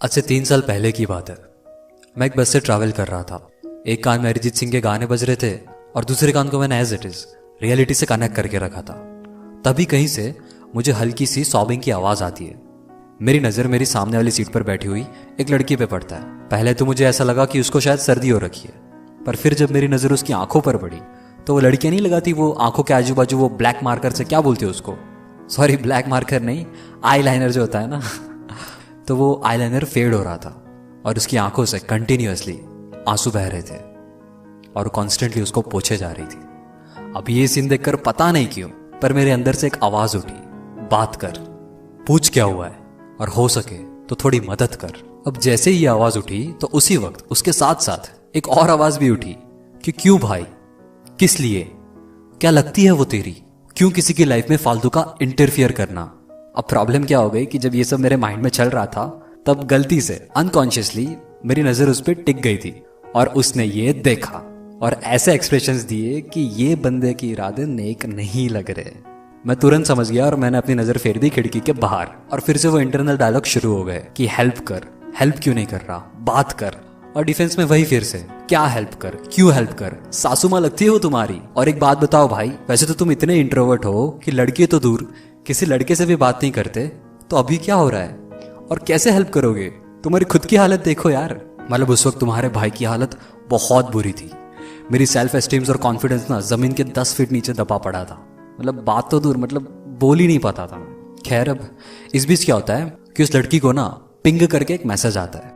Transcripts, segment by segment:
आज से 3 साल पहले की बात है। मैं एक बस से ट्रैवल कर रहा था। एक कान में अरिजीत सिंह के गाने बज रहे थे और दूसरे कान को मैंने एज इट इज रियलिटी से कनेक्ट करके रखा था। तभी कहीं से मुझे हल्की सी सॉबिंग की आवाज आती है। मेरी नज़र मेरी सामने वाली सीट पर बैठी हुई एक लड़की पे पड़ता है। पहले तो मुझे ऐसा लगा कि उसको शायद सर्दी हो रखी है, पर फिर जब मेरी नज़र उसकी आंखों पर पड़ी तो वो लड़कियां नहीं लगाती वो आंखों के आजू बाजू वो ब्लैक मार्कर से, क्या बोलते हैं उसको, सॉरी ब्लैक मार्कर नहीं, आई लाइनर जो होता है ना तो वो आई लाइनर फेड हो रहा था और उसकी आंखों से कंटिन्यूअसली आंसू बह रहे थे और कॉन्स्टेंटली उसको पोंछे जा रही थी। अब ये सीन देखकर पता नहीं क्यों पर मेरे अंदर से एक आवाज उठी, बात कर, पूछ क्या हुआ है और हो सके तो थोड़ी मदद कर। अब जैसे ही ये आवाज उठी तो उसी वक्त उसके साथ साथ एक और आवाज भी उठी कि क्यों भाई, किस लिए, क्या लगती है वो तेरी, क्यों किसी की लाइफ में फालतू का इंटरफियर करना। अब प्रॉब्लम क्या हो गई कि जब ये सब मेरे माइंड में चल रहा था तब गलती से अनकॉन्शियसली मेरी नजर उस पर टिक गई थी और उसने ये देखा और ऐसे एक्सप्रेशंस दिए कि ये बंदे के इरादे नेक नहीं लग रहे। मैं तुरंत समझ गया और मैंने अपनी नजर फेर दी खिड़की के बाहर और फिर से वो इंटरनल डायलॉग शुरू हो गए कि हेल्प कर, हेल्प क्यों नहीं कर रहा, बात कर। और डिफेंस में वही फिर से, क्या हेल्प कर, क्यों हेल्प कर, सासू माँ लगती है वो तुम्हारी। और एक बात बताओ भाई, वैसे तो तुम इतने इंट्रोवर्ट हो कि लड़की तो दूर किसी लड़के से भी बात नहीं करते, तो अभी क्या हो रहा है और कैसे हेल्प करोगे? तुम्हारी खुद की हालत देखो यार। मतलब उस वक्त तुम्हारे भाई की हालत बहुत बुरी थी। मेरी सेल्फ एस्टीम्स और कॉन्फिडेंस ना जमीन के 10 फीट नीचे दबा पड़ा था। मतलब बात तो दूर, मतलब बोल ही नहीं पाता था। खैर, अब इस बीच क्या होता है कि उस लड़की को ना पिंग करके एक मैसेज आता है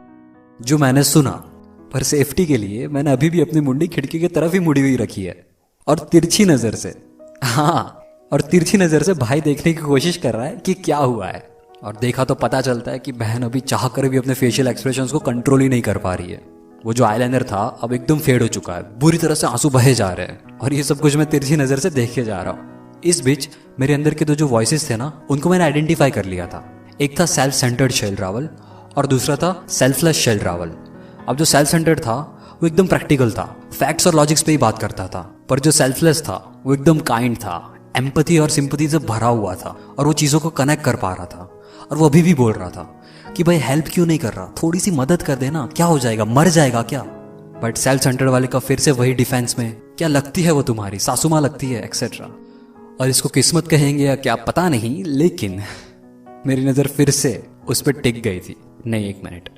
जो मैंने सुना, पर सेफ्टी के लिए मैंने अभी भी अपनी मुंडी खिड़की की तरफ ही मुड़ी हुई रखी है और तिरछी नजर से, हाँ, और तिरछी नजर से भाई देखने की कोशिश कर रहा है कि क्या हुआ है। और देखा तो पता चलता है कि बहन अभी चाह कर भी अपने फेशियल एक्सप्रेशंस को कंट्रोल ही नहीं कर पा रही है। वो जो आईलाइनर था अब एकदम फेड हो चुका है, बुरी तरह से आंसू बहे जा रहे हैं और ये सब कुछ मैं तिरछी नजर से देख के जा रहा हूँ। इस बीच मेरे अंदर के दो जो वॉइसेस थे ना, उनको मैंने आइडेंटिफाई कर लिया था। एक था सेल्फ सेंटर्ड शैल रावल और दूसरा था सेल्फलेस शैल रावल। अब जो सेल्फ सेंटर्ड था वो एकदम प्रैक्टिकल था, फैक्ट्स और लॉजिक्स पे ही बात करता था, पर जो सेल्फलेस था वो एकदम काइंड था, एम्पैथी और सिंपैथी से भरा हुआ था और वो चीजों को कनेक्ट कर पा रहा था। और वो अभी भी बोल रहा था कि भाई हेल्प क्यों नहीं कर रहा, थोड़ी सी मदद कर देना, क्या हो जाएगा, मर जाएगा क्या। बट सेल्फ सेंटर्ड वाले का फिर से वही डिफेंस में, क्या लगती है वो तुम्हारी, सासू माँ लगती है, एक्सेट्रा। और इसको किस्मत कहेंगे या क्या पता नहीं, लेकिन मेरी नजर फिर से उस पर टिक गई थी। नहीं, एक मिनट,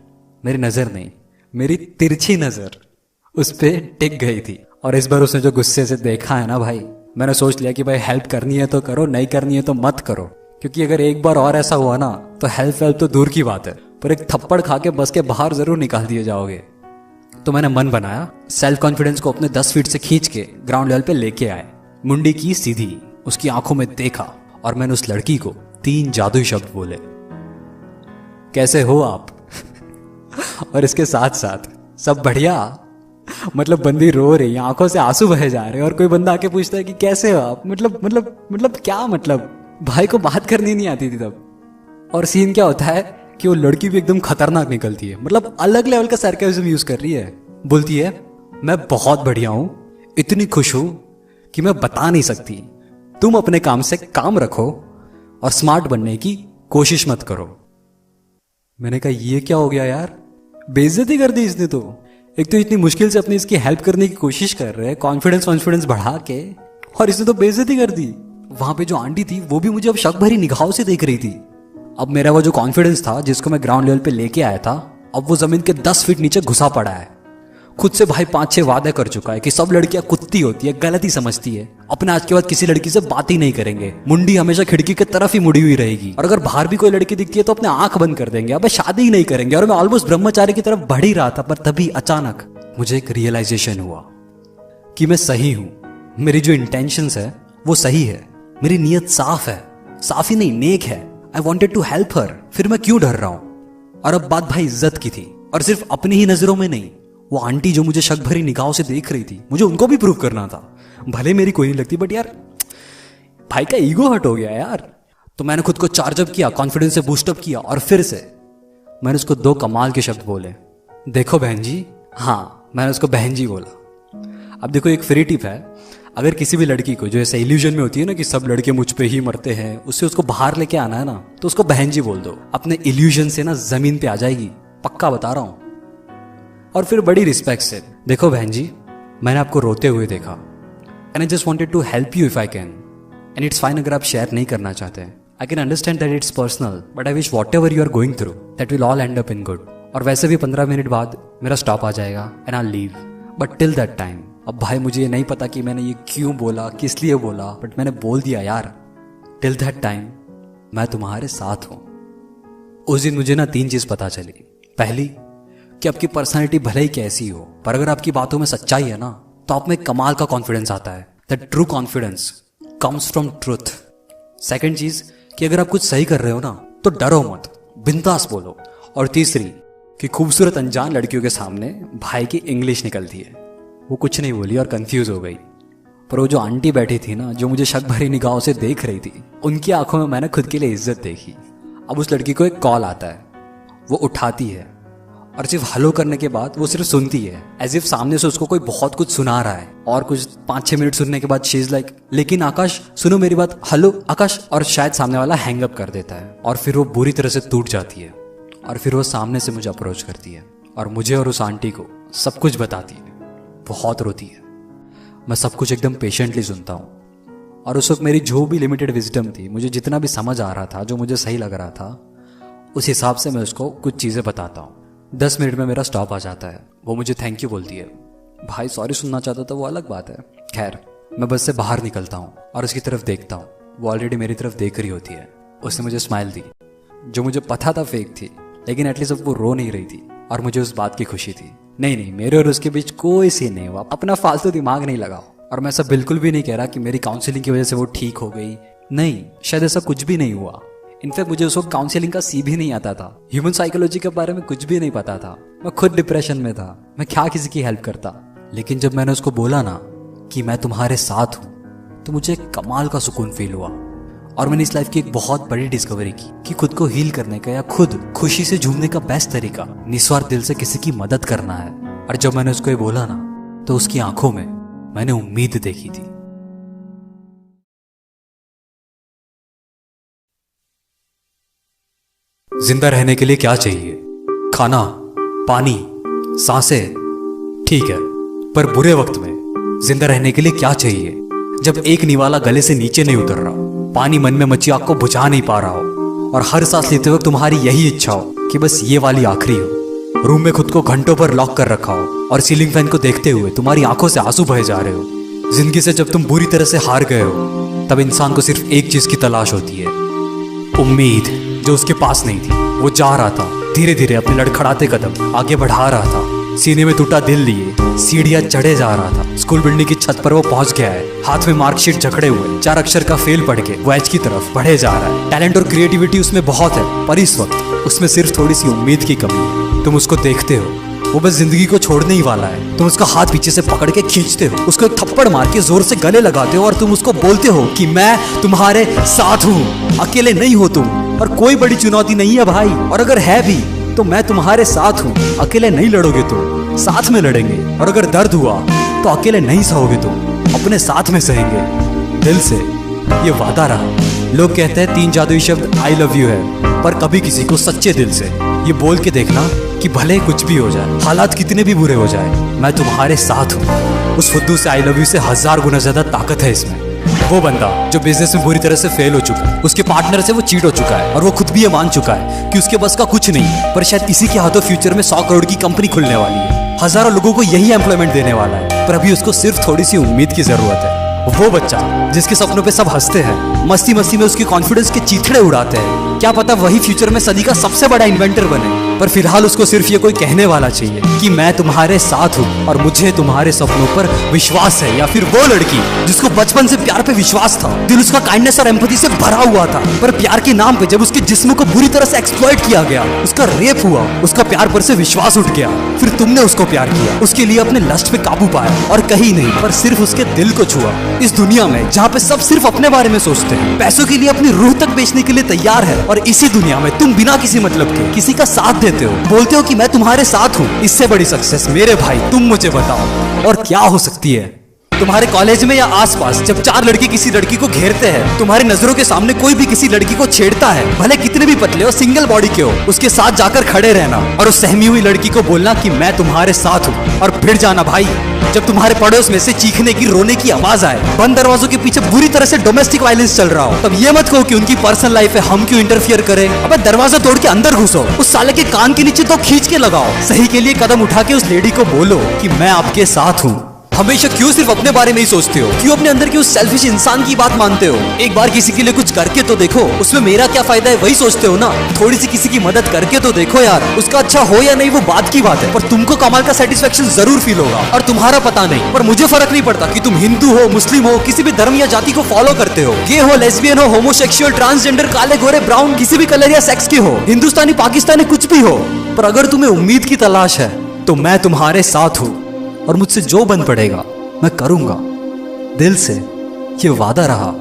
मेरी नजर नहीं, मेरी तिरछी नजर उस पर टिक गई थी। और इस बार उसने जो गुस्से से देखा है ना भाई, मैंने सोच लिया कि भाई हेल्प करनी है तो करो, नहीं करनी है तो मत करो। क्योंकि अगर एक बार और ऐसा हुआ ना तो हेल्प तो दूर की बात है, पर एक थप्पड़ खा के बस के बाहर जरूर निकाल दिए जाओगे। तो मैंने मन बनाया, सेल्फ कॉन्फिडेंस को अपने 10 फीट से खींच के ग्राउंड लेवल पे लेके आए, मुंडी की सीधी, उसकी आंखों में देखा और मैंने उस लड़की को 3 जादुई शब्द बोले, कैसे हो आप और इसके साथ साथ सब बढ़िया। मतलब बंदी रो रही, आंखों से आंसू बहे जा रहे और कोई बंदा आके पूछता है कि कैसे हो आप। मतलब क्या, मतलब भाई को बात करनी नहीं आती थी तब। और सीन क्या होता है कि वो लड़की भी एकदम खतरनाक निकलती है, मतलब अलग लेवल का सरकाज़म यूज कर रही है। बोलती है मैं बहुत बढ़िया हूं, इतनी खुश हूं कि मैं बता नहीं सकती, तुम अपने काम से काम रखो और स्मार्ट बनने की कोशिश मत करो। मैंने कहा ये क्या हो गया यार, बेइज्जती कर दी इसने तो। एक तो इतनी मुश्किल से अपनी इसकी हेल्प करने की कोशिश कर रहे हैं कॉन्फिडेंस बढ़ा के, और इसने तो बेइज्जती कर दी। वहां पे जो आंटी थी वो भी मुझे अब शक भरी निगाहों से देख रही थी। अब मेरा वो जो कॉन्फिडेंस था जिसको मैं ग्राउंड लेवल पे लेके आया था, अब वो जमीन के 10 फीट नीचे घुसा पड़ा है। खुद से भाई 5-6 वादे कर चुका है कि सब लड़कियां कुत्ती होती है, गलत ही समझती है, अपने आज के बाद किसी लड़की से बात ही नहीं करेंगे, मुंडी हमेशा खिड़की की तरफ ही मुड़ी हुई रहेगी, और अगर बाहर भी कोई लड़की दिखती है तो अपने आंख बंद कर देंगे, अब शादी ही नहीं करेंगे। और मैं ऑलमोस्ट ब्रह्मचारी की तरफ बढ़ ही रहा था, पर तभी अचानक मुझे एक रियलाइजेशन हुआ कि मैं सही हूं, मेरी जो इंटेंशंस है वो सही है, मेरी नीयत साफ है, साफ ही नहीं नेक है। I wanted to help her, फिर मैं क्यों डर रहा हूं। और अब बात भाई इज्जत की थी, और सिर्फ अपनी ही नजरों में नहीं, वो आंटी जो मुझे शक भरी निगाहों से देख रही थी, मुझे उनको भी प्रूव करना था। भले मेरी कोई नहीं लगती, बट यार भाई का ईगो हट हो गया यार। तो मैंने खुद को चार्जअप किया, कॉन्फिडेंस से बूस्टअप किया और फिर से मैंने उसको 2 कमाल के शब्द बोले, देखो बहन जी। हाँ, मैंने उसको बहन जी बोला। अब देखो एक फ्री टिप है, अगर किसी भी लड़की को जो ऐसे इल्यूजन में होती है ना कि सब लड़के मुझ पे ही मरते हैं, उससे उसको बाहर लेके आना है ना, तो उसको बहन जी बोल दो, अपने इल्यूजन से ना जमीन पे आ जाएगी। पक्का बता रहा हूं। और फिर बड़ी रिस्पेक्ट से, देखो बहन जी, मैंने आपको रोते हुए देखा and I just wanted to help you if I can, and it's fine अगर आप शेयर नहीं करना चाहते हैं। I can understand that it's personal, but I wish whatever you are going through that will all end up in good. और वैसे भी 15 minute बाद मेरा स्टॉप आ जाएगा and I leave, but till that time, अब भाई मुझे ये नहीं पता कि मैंने ये क्यों बोला, किस लिए बोला, बट मैंने बोल दिया यार। टिल दैट टाइम मैं तुम्हारे साथ हूं। उस दिन मुझे ना 3 चीज पता चली। पहली कि आपकी पर्सनैलिटी भले ही कैसी हो, पर अगर आपकी बातों में सच्चाई है ना, तो आप में कमाल का कॉन्फिडेंस आता है। That true confidence comes from truth. Second चीज कि अगर आप कुछ सही कर रहे हो ना, तो डरो मत, बिंदास बोलो। और तीसरी कि खूबसूरत अनजान लड़कियों के सामने भाई की इंग्लिश निकलती है। वो कुछ नहीं बोली और कंफ्यूज हो गई, पर वो जो आंटी बैठी थी ना, जो मुझे शक भरी निगाहों से देख रही थी, उनकी आंखों में मैंने खुद के लिए इज्जत देखी। अब उस लड़की को एक कॉल आता है, वो उठाती है और सिर्फ हेलो करने के बाद वो सिर्फ सुनती है, एज इफ सामने से उसको कोई बहुत कुछ सुना रहा है। और कुछ 5-6 मिनट सुनने के बाद शी इज लाइक, लेकिन आकाश सुनो मेरी बात, हेलो आकाश। और शायद सामने वाला हैंग अप कर देता है और फिर वो बुरी तरह से टूट जाती है। और फिर वो सामने से मुझे अप्रोच करती है और मुझे और उस आंटी को सब कुछ बताती है। बहुत रोती है। मैं सब कुछ एकदम पेशेंटली सुनता हूँ और उस वक्त मेरी जो भी लिमिटेड विजडम थी, मुझे जितना भी समझ आ रहा था, जो मुझे सही लग रहा था, उस हिसाब से मैं उसको कुछ चीज़ें बताता हूँ। 10 मिनट में मेरा स्टॉप आ जाता है। वो मुझे थैंक यू बोलती है। भाई सॉरी सुनना चाहता था वो अलग बात है। खैर, मैं बस से बाहर निकलता हूँ और उसकी तरफ देखता हूँ। वो ऑलरेडी मेरी तरफ देख रही होती है। उसने मुझे स्माइल दी, जो मुझे पता था फेक थी, लेकिन एटलीस्ट अब वो रो नहीं रही थी और मुझे उस बात की खुशी थी। नहीं, मेरे और उसके बीच कोई सीन नहीं हुआ। अपना फालतू दिमाग नहीं लगाओ। और मैं ऐसा बिल्कुल भी नहीं कह रहा कि मेरी काउंसलिंग की वजह से वो ठीक हो गई। नहीं, शायद ऐसा कुछ भी नहीं हुआ। इनफैक्ट मुझे उस वक्त काउंसलिंग का सी भी नहीं आता था। ह्यूमन साइकोलॉजी के बारे में कुछ भी नहीं पता था। मैं खुद डिप्रेशन में था। मैं क्या किसी की हेल्प करता। लेकिन जब मैंने उसको बोला ना कि मैं तुम्हारे साथ हूं, तो मुझे एक कमाल का सुकून फील हुआ। और मैंने इस लाइफ की एक बहुत बड़ी डिस्कवरी की कि खुद को हील करने का या खुद खुशी से झूमने का बेस्ट तरीका निस्वार्थ दिल से किसी की मदद करना है। और जब मैंने उसको ये बोला ना, तो उसकी आंखों में मैंने उम्मीद देखी थी। जिंदा रहने के लिए क्या चाहिए? खाना, पानी, सांसें, ठीक है, पर बुरे वक्त में जिंदा रहने के लिए क्या चाहिए? जब एक निवाला गले से नीचे नहीं उतर रहा, पानी मन में मची आग को बुझा नहीं पा रहा हो, और हर सांस लेते वक्त तुम्हारी यही इच्छा हो कि बस ये वाली आखिरी हो। रूम में खुद को घंटों पर लॉक कर रखा हो और सीलिंग फैन को देखते हुए तुम्हारी आंखों से आंसू बहे जा रहे हो। जिंदगी से जब तुम बुरी तरह से हार गए हो, तब इंसान को सिर्फ एक चीज की तलाश होती है, उम्मीद, जो उसके पास नहीं थी। वो जा रहा था धीरे धीरे अपने लड़खड़ाते कदम आगे बढ़ा रहा था, सीने में टूटा दिल लिए सीढ़ियां चढ़े जा रहा था। स्कूल बिल्डिंग की छत पर वो पहुंच गया है, हाथ में मार्कशीट जकड़े हुए, 4 अक्षर का फेल पढ़ के वो एज की तरफ बढ़े जा रहा है। टैलेंट और क्रिएटिविटी उसमें बहुत है, पर इस वक्त उसमें सिर्फ थोड़ी सी उम्मीद की कमी है। तुम उसको देखते हो, वो बस जिंदगी को छोड़ने ही वाला है। तुम उसका हाथ पीछे से पकड़ के खींचते हो, उसको एक थप्पड़ मार के जोर से गले लगाते हो और तुम उसको बोलते हो कि मैं तुम्हारे साथ हूँ, अकेले नहीं हो तुम, और कोई बड़ी चुनौती नहीं है भाई, और अगर है भी तो मैं तुम्हारे साथ हूँ, अकेले नहीं लड़ोगे तुम, साथ में लड़ेंगे, और अगर दर्द हुआ तो अकेले नहीं सहोगे तुम, अपने साथ में सहेंगे। दिल से ये वादा रहा। लोग कहते हैं 3 जादुई शब्द आई लव यू है, पर कभी किसी को सच्चे दिल से ये बोल के देखना कि भले कुछ भी हो जाए, हालात कितने भी बुरे हो जाए, मैं तुम्हारे साथ हूँ। उस फुद्दू से आई लव यू से 1000 गुना ज्यादा ताकत है इसमें। वो बंदा जो बिजनेस में बुरी तरह से फेल हो चुका है, उसके पार्टनर से वो चीट हो चुका है और वो खुद भी ये मान चुका है कि उसके बस का कुछ नहीं, पर शायद इसी के हाथों फ्यूचर में 100 करोड़ की कंपनी खुलने वाली है, हजारों लोगों को यही एम्प्लॉयमेंट देने वाला है, पर अभी उसको सिर्फ थोड़ी सी उम्मीद की जरूरत है। वो बच्चा जिसके सपनों पे सब हंसते हैं, मस्ती मस्ती में उसके कॉन्फिडेंस के चीथड़े उड़ाते हैं, क्या पता वही फ्यूचर में सदी का सबसे बड़ा इन्वेंटर बने, पर फिलहाल उसको सिर्फ ये कोई कहने वाला चाहिए कि मैं तुम्हारे साथ हूँ और मुझे तुम्हारे सपनों पर विश्वास है। या फिर वो लड़की जिसको बचपन से प्यार पे विश्वास था, दिल उसका काइंडनेस और एम्पैथी से भरा हुआ था, पर प्यार के नाम पे जब उसके जिस्म को बुरी तरह से एक्सप्लॉइट किया गया, उसका रेप हुआ, उसका प्यार पर से विश्वास उठ गया, फिर तुमने उसको प्यार किया, उसके लिए अपने लस्ट पे काबू पाया और कहीं नहीं पर सिर्फ उसके दिल को छुआ। इस दुनिया में जहाँ पे सब सिर्फ अपने बारे में सोचते हैं, पैसों के लिए अपनी रूह तक बेचने के लिए तैयार है, और इसी दुनिया में तुम बिना किसी मतलब के किसी का साथ देते हो, बोलते हो कि मैं तुम्हारे साथ हूँ, इससे बड़ी सक्सेस मेरे भाई तुम मुझे बताओ और क्या हो सकती है? तुम्हारे कॉलेज में या आसपास जब 4 लड़के किसी लड़की को घेरते हैं, तुम्हारी नजरों के सामने कोई भी किसी लड़की को छेड़ता है, भले कितने भी पतले हो, सिंगल बॉडी के हो, उसके साथ जाकर खड़े रहना और उस सहमी हुई लड़की को बोलना कि मैं तुम्हारे साथ हूँ, और फिर जाना भाई। जब तुम्हारे पड़ोस में से चीखने की, रोने की आवाज आए, बंद दरवाजों के पीछे बुरी तरह से डोमेस्टिक वायलेंस चल रहा हो, तब ये मत कहो कि उनकी पर्सनल लाइफ है, हम क्यों इंटरफियर करें। अबे दरवाजा तोड़ के अंदर घुसो, उस साले के कान के नीचे तो खींच के लगाओ, सही के लिए कदम उठा के उस लेडी को बोलो कि मैं आपके साथ हूँ। हमेशा क्यों सिर्फ अपने बारे में ही सोचते हो? क्यों अपने अंदर की उस सेल्फिश इंसान की बात मानते हो? एक बार किसी के लिए कुछ करके तो देखो, उसमें मेरा क्या फायदा है वही सोचते हो ना। थोड़ी सी किसी की मदद करके तो देखो यार, उसका अच्छा हो या नहीं वो बात की बात है, पर तुमको कमाल का सेटिस्फेक्शन जरूर फील होगा। और तुम्हारा पता नहीं, पर मुझे फर्क नहीं पड़ता कि तुम हिंदू हो, मुस्लिम हो, किसी भी धर्म या जाति को फॉलो करते हो, गे हो, लेस्बियन हो, होमोसेक्सुअल, ट्रांसजेंडर, काले गोरे ब्राउन, किसी भी कलर या सेक्स के हो, हिंदुस्तानी पाकिस्तानी कुछ भी हो, पर अगर तुम्हें उम्मीद की तलाश है तो मैं तुम्हारे साथ हूँ, और मुझसे जो बन पड़ेगा मैं करूंगा। दिल से ये वादा रहा।